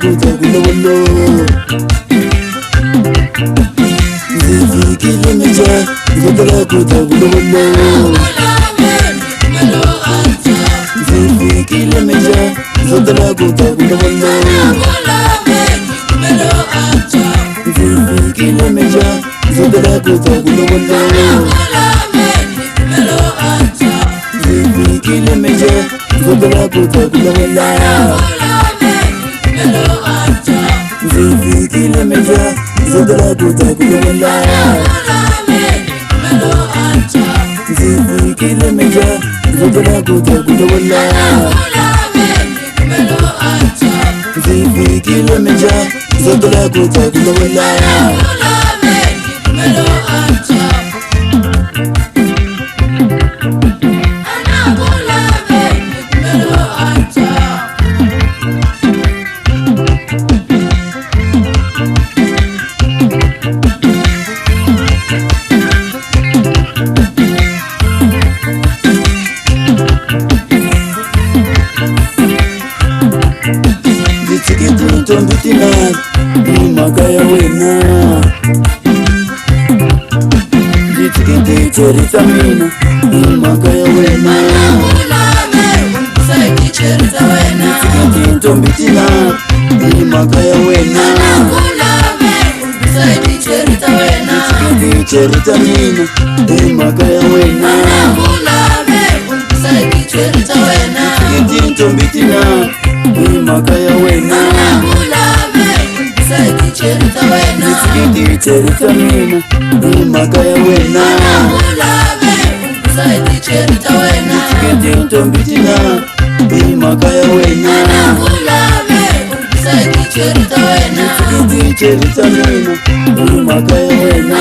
kuta kulolo zifikile meja zodala kuta kulolo zifikile meja zodala kuta kulolo zifikile meja zodala kuta kulolo zifikile meja zodala kuta kulolo zifikile meja zodala kuta kulolo zifikile meja zodala kuta kulolo zifikile meja zodala kuta kulolo Tombitina magaya wena jitikiti cheritamina magaya wena jitikiti tombitina magaya wena jitikiti cheritamina magaya wena jitikiti tombitina magaya wena Nisikiti cheritamina magaya wena Nisikiti tombitina magaya wena Nisikiti cheritamina magaya wena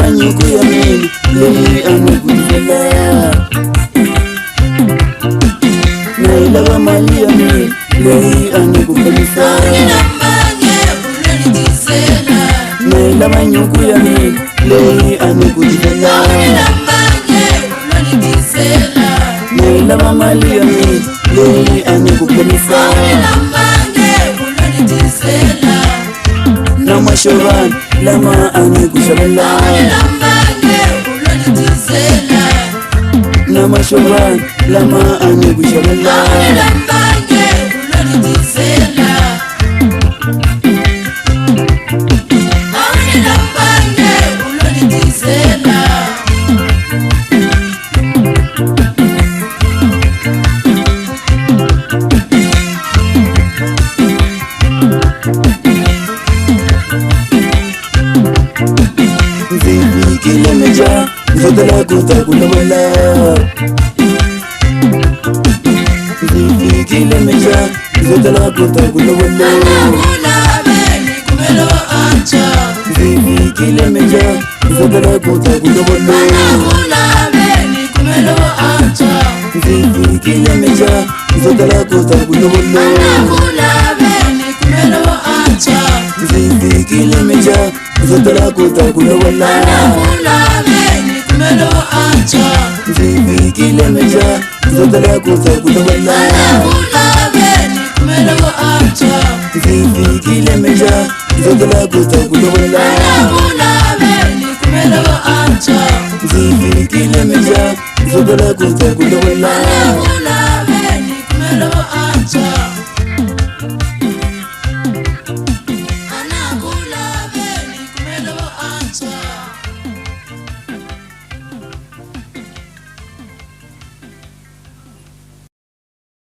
Banyuku ya mimi lei amekuzela Naila wa mali ya mimi lei amekubalisa Naila banyuku ya mimi lei amekuzela Naila wa mali ya mimi lei amekubalisa Na mashovan lama amekushabala Na mashovan lama amekushabala Zifikile meja zodala kuta kulolo Zifikile meja zodala kuta kulolo Zifikile meja zodala kuta kulolo Zifikile meja zodala kuta kulolo Zifikile meja zodala kuta kulolo Zifikile meja zodala kuta kulolo Zifikile meja zodala kuta kulolo Zifikile meja zodala kuta kulolo